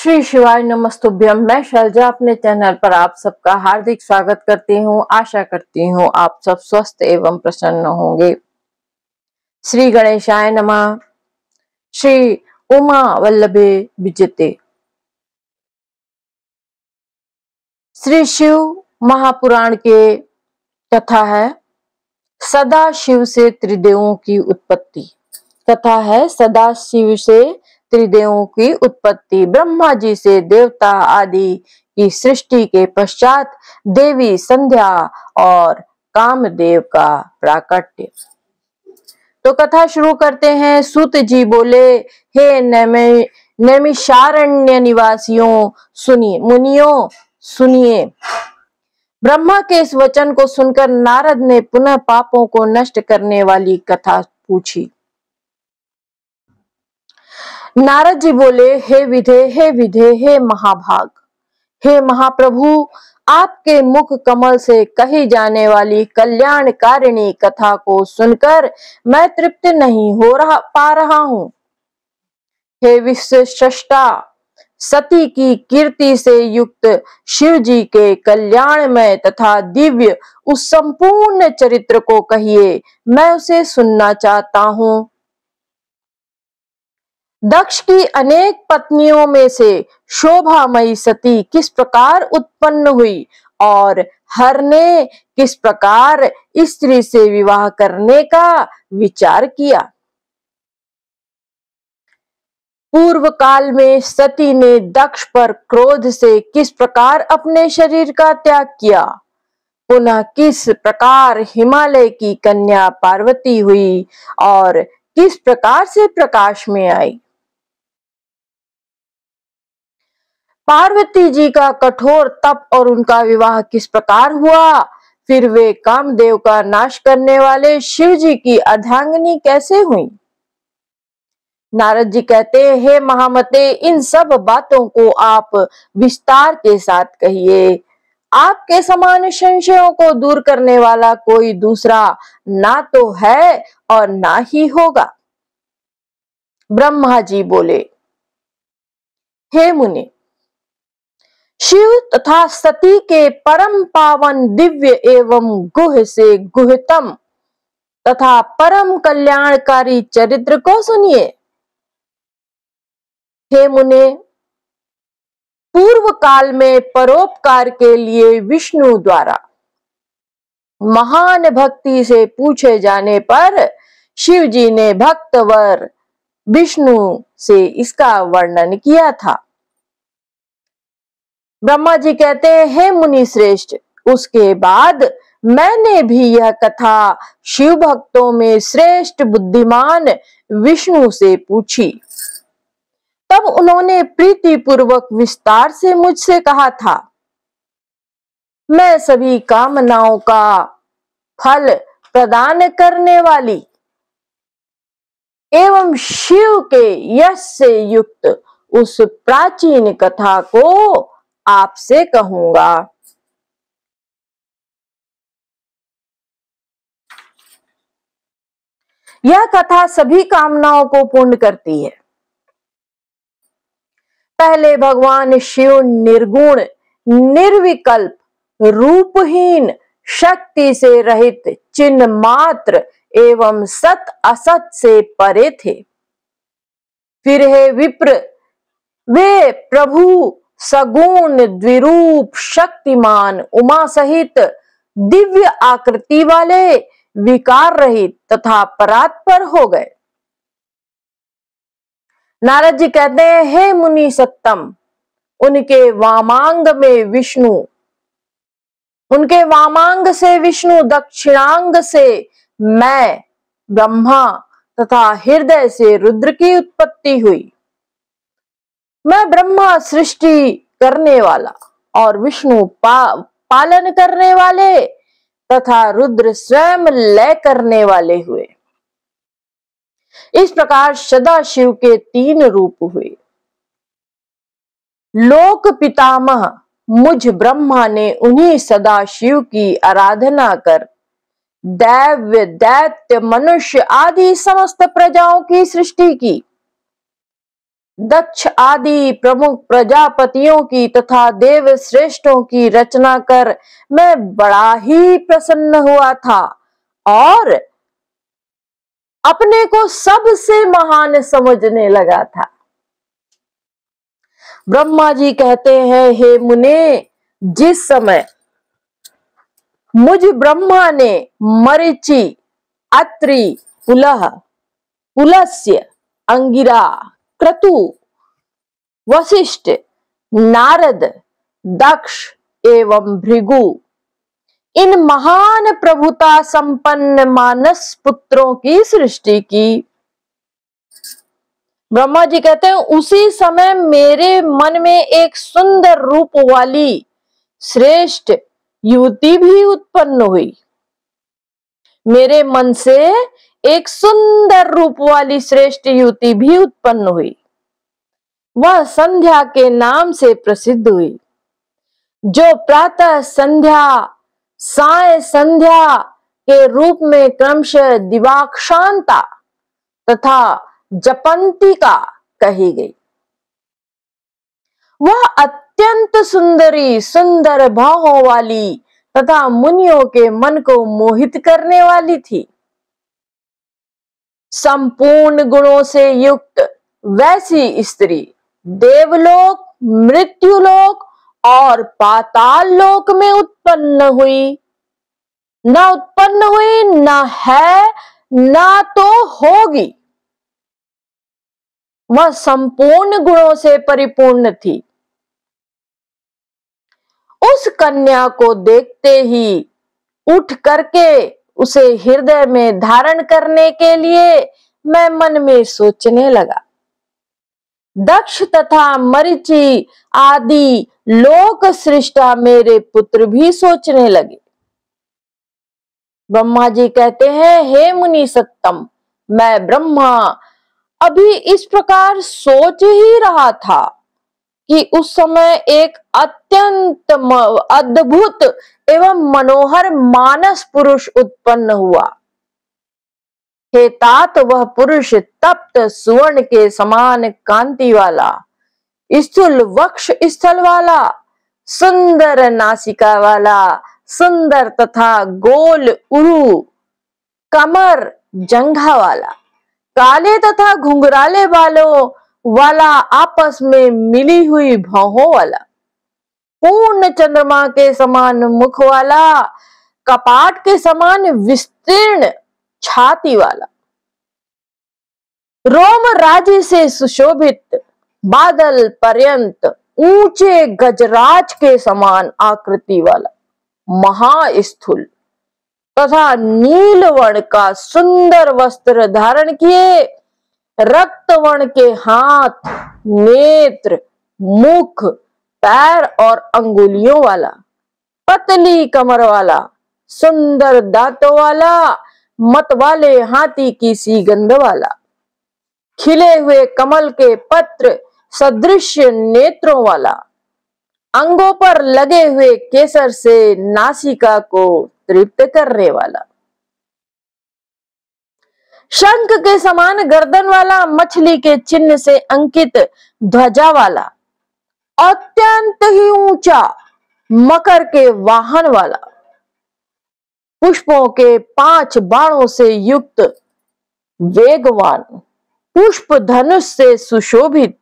श्री शिवाय नमस्तुभ्यम। मैं शैलजा अपने चैनल पर आप सबका हार्दिक स्वागत करती हूँ। आशा करती हूँ आप सब स्वस्थ एवं प्रसन्न होंगे। श्री गणेशाय नमः। श्री उमा वल्लभे विजयते। श्री शिव महापुराण के कथा है सदा शिव से त्रिदेवों की उत्पत्ति। कथा है सदा शिव से त्रिदेवों की उत्पत्ति। ब्रह्मा जी से देवता आदि की सृष्टि के पश्चात देवी संध्या और कामदेव का प्राकट्य। तो कथा शुरू करते हैं। सूत जी बोले, हे नैमिषारण्य निवासियों सुनिए, मुनियों सुनिए। ब्रह्मा के इस वचन को सुनकर नारद ने पुनः पापों को नष्ट करने वाली कथा पूछी। नारद जी बोले, हे विधे, हे विधे, हे महाभाग, हे महाप्रभु, आपके मुख कमल से कही जाने वाली कल्याणकारिणी कथा को सुनकर मैं तृप्त नहीं पा रहा हूँ। हे विश्वस्रष्टा, सती की कीर्ति से युक्त शिव जी के कल्याणमय तथा दिव्य उस संपूर्ण चरित्र को कहिए, मैं उसे सुनना चाहता हूँ। दक्ष की अनेक पत्नियों में से शोभामयी सती किस प्रकार उत्पन्न हुई और हर ने किस प्रकार स्त्री से विवाह करने का विचार किया। पूर्व काल में सती ने दक्ष पर क्रोध से किस प्रकार अपने शरीर का त्याग किया। पुनः किस प्रकार हिमालय की कन्या पार्वती हुई और किस प्रकार से प्रकाश में आई। पार्वती जी का कठोर तप और उनका विवाह किस प्रकार हुआ। फिर वे कामदेव का नाश करने वाले शिव जी की अर्धांगिनी कैसे हुई। नारद जी कहते, हे महामते, इन सब बातों को आप विस्तार के साथ कहिए। आपके समान संशयों को दूर करने वाला कोई दूसरा ना तो है और ना ही होगा। ब्रह्मा जी बोले, हे मुनि, शिव तथा सती के परम पावन दिव्य एवं गुह से गुहतम तथा परम कल्याणकारी चरित्र को सुनिए। हे मुने, पूर्व काल में परोपकार के लिए विष्णु द्वारा महान भक्ति से पूछे जाने पर शिव जी ने भक्तवर विष्णु से इसका वर्णन किया था। ब्रह्मा जी कहते हैं, हे मुनि श्रेष्ठ, उसके बाद मैंने भी यह कथा शिव भक्तों में श्रेष्ठ बुद्धिमान विष्णु से पूछी। तब उन्होंने प्रीति पूर्वक विस्तार से मुझसे कहा था, मैं सभी कामनाओं का फल प्रदान करने वाली एवं शिव के यश से युक्त उस प्राचीन कथा को आपसे कहूंगा। यह कथा सभी कामनाओं को पूर्ण करती है। पहले भगवान शिव निर्गुण, निर्विकल्प, रूपहीन, शक्ति से रहित, चिन्ह मात्र एवं सत असत से परे थे। फिर हे विप्र, वे प्रभु सगुण, द्विरूप, शक्तिमान, उमा सहित दिव्य आकृति वाले, विकार रहित तथा परात्पर हो गए। नारद जी कहते हैं, हे मुनि सत्तम, उनके वामांग में विष्णु, उनके वामांग से विष्णु, दक्षिणांग से मैं ब्रह्मा तथा हृदय से रुद्र की उत्पत्ति हुई। मैं ब्रह्मा सृष्टि करने वाला और विष्णु पालन करने वाले तथा रुद्र स्वयं लय करने वाले हुए। इस प्रकार सदा शिव के 3 रूप हुए। लोक पितामह मुझ ब्रह्मा ने उन्हीं सदा शिव की आराधना कर दैव्य, दैत्य, मनुष्य आदि समस्त प्रजाओं की सृष्टि की। दक्ष आदि प्रमुख प्रजापतियों की तथा देव श्रेष्ठों की रचना कर मैं बड़ा ही प्रसन्न हुआ था और अपने को सबसे महान समझने लगा था। ब्रह्मा जी कहते हैं, हे मुने, जिस समय मुझ ब्रह्मा ने मरीचि, अत्रि, पुलह, पुलस्त्य, अंगिरा, क्रतु, वशिष्ठ, नारद, दक्ष एवं भृगु इन महान प्रभुता संपन्न मानस पुत्रों की सृष्टि की। ब्रह्मा जी कहते हैं, उसी समय मेरे मन में एक सुंदर रूप वाली श्रेष्ठ युवती भी उत्पन्न हुई। मेरे मन से एक सुंदर रूप वाली श्रेष्ठ युवती भी उत्पन्न हुई। वह संध्या के नाम से प्रसिद्ध हुई, जो प्रातः संध्या, साय संध्या के रूप में क्रमशः दिवाक्षांता तथा जपंतिका कही गई। वह अत्यंत सुंदरी, सुंदर भावों वाली तथा मुनियों के मन को मोहित करने वाली थी। संपूर्ण गुणों से युक्त वैसी स्त्री देवलोक, मृत्युलोक और पाताल लोक में उत्पन्न हुई, न उत्पन्न हुई, न है, न तो होगी। वह संपूर्ण गुणों से परिपूर्ण थी। उस कन्या को देखते ही उठ करके उसे हृदय में धारण करने के लिए मैं मन में सोचने लगा। दक्ष तथा मरीचि आदि लोक सृष्टा मेरे पुत्र भी सोचने लगे। ब्रह्मा जी कहते हैं, हे मुनि सत्तम, मैं ब्रह्मा अभी इस प्रकार सोच ही रहा था कि उस समय एक अत्यंत अद्भुत एवं मनोहर मानस पुरुष उत्पन्न हुआ। हे तात, वह पुरुष तप्त सुवर्ण के समान कांति वाला, स्थूल वक्ष स्थल वाला, सुंदर नासिका वाला, सुंदर तथा गोल उरु, कमर जंघा वाला, काले तथा घुंघराले बालों वाला, आपस में मिली हुई भौहों वाला, पूर्ण चंद्रमा के समान मुख वाला, कपाट के समान विस्तीर्ण छाती वाला, रोम राज्य से सुशोभित, बादल पर्यंत ऊंचे गजराज के समान आकृति वाला, महास्थूल तथा नीलवर्ण का सुंदर वस्त्र धारण किए, रक्तवर्ण के हाथ, नेत्र, मुख, पैर और अंगुलियों वाला, पतली कमर वाला, सुंदर दांतों वाला, मत वाले हाथी की सी गंध वाला, खिले हुए कमल के पत्र सदृश नेत्रों वाला, अंगों पर लगे हुए केसर से नासिका को तृप्त करने वाला, शंख के समान गर्दन वाला, मछली के चिन्ह से अंकित ध्वजा वाला, अत्यंत ही ऊंचा, मकर के वाहन वाला, पुष्पों के 5 बाणों से युक्त, वेगवान, पुष्प धनुष से सुशोभित,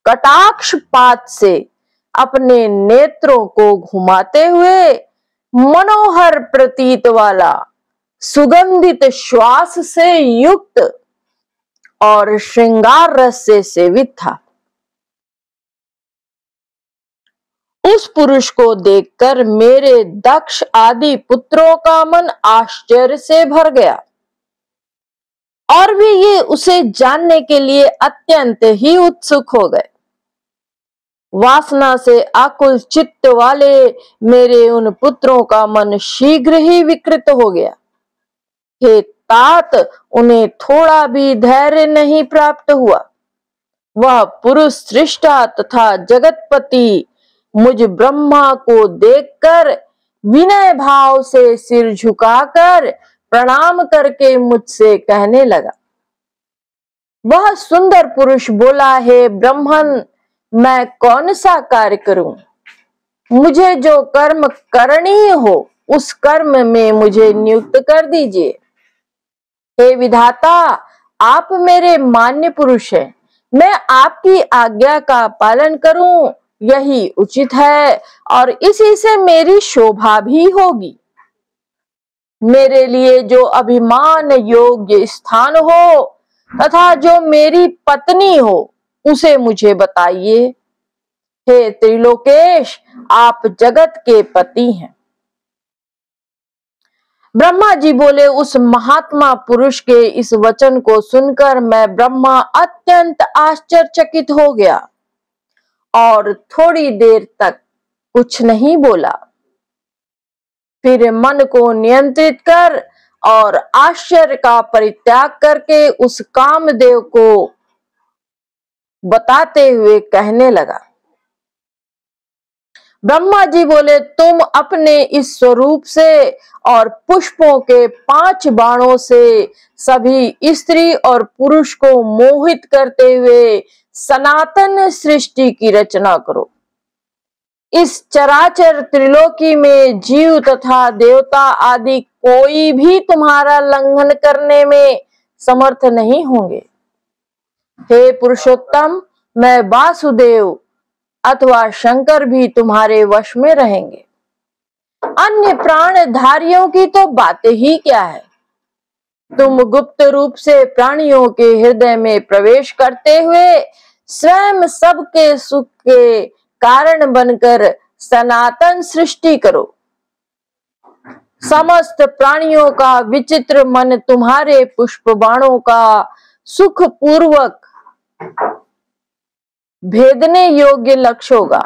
कटाक्ष पात से अपने नेत्रों को घुमाते हुए मनोहर प्रतीत वाला, सुगंधित श्वास से युक्त और श्रृंगार रस से सेवित था। उस पुरुष को देखकर मेरे दक्ष आदि पुत्रों का मन आश्चर्य से भर गया और भी ये उसे जानने के लिए अत्यंत ही उत्सुक हो गए। वासना से आकुल चित्त वाले मेरे उन पुत्रों का मन शीघ्र ही विकृत हो गया। हे तात, उन्हें थोड़ा भी धैर्य नहीं प्राप्त हुआ। वह पुरुष सृष्टा तथा जगतपति मुझ ब्रह्मा को देखकर विनय भाव से सिर झुकाकर प्रणाम करके मुझसे कहने लगा, वह सुंदर पुरुष बोला, हे ब्राह्मण, मैं कौन सा कार्य करूं? मुझे जो कर्म करणीय हो उस कर्म में मुझे नियुक्त कर दीजिए। हे विधाता, आप मेरे मान्य पुरुष हैं, मैं आपकी आज्ञा का पालन करूं यही उचित है और इसी से मेरी शोभा भी होगी। मेरे लिए जो अभिमान योग्य स्थान हो तथा जो मेरी पत्नी हो उसे मुझे बताइए। हे त्रिलोकेश, आप जगत के पति हैं। ब्रह्मा जी बोले, उस महात्मा पुरुष के इस वचन को सुनकर मैं ब्रह्मा अत्यंत आश्चर्यचकित हो गया और थोड़ी देर तक कुछ नहीं बोला। फिर मन को नियंत्रित कर और आश्चर्य का परित्याग करके उस कामदेव को बताते हुए कहने लगा। ब्रह्मा जी बोले, तुम अपने इस स्वरूप से और पुष्पों के 5 बाणों से सभी स्त्री और पुरुष को मोहित करते हुए सनातन सृष्टि की रचना करो। इस चराचर त्रिलोकी में जीव तथा देवता आदि कोई भी तुम्हारा लंघन करने में समर्थ नहीं होंगे। हे पुरुषोत्तम, मैं वासुदेव अथवा शंकर भी तुम्हारे वश में रहेंगे। अन्य प्राणधारियों की तो बातें ही क्या है। तुम गुप्त रूप से प्राणियों के हृदय में प्रवेश करते हुए स्वयं सबके सुख के कारण बनकर सनातन सृष्टि करो। समस्त प्राणियों का विचित्र मन तुम्हारे पुष्प बाणों का सुख पूर्वक भेदने योग्य लक्ष्य होगा।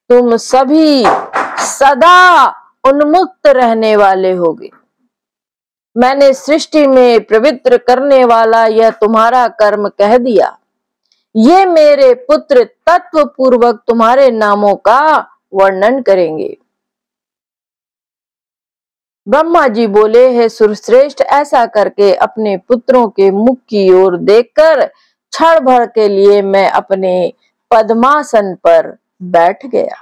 तुम सभी सदा उन्मुक्त रहने वाले होगे। मैंने सृष्टि में पवित्र करने वाला यह तुम्हारा कर्म कह दिया। ये मेरे पुत्र तत्व पूर्वक तुम्हारे नामों का वर्णन करेंगे। ब्रह्मा जी बोले, हे सुरश्रेष्ठ, ऐसा करके अपने पुत्रों के मुख की ओर देखकर क्षण भर के लिए मैं अपने पद्मासन पर बैठ गया।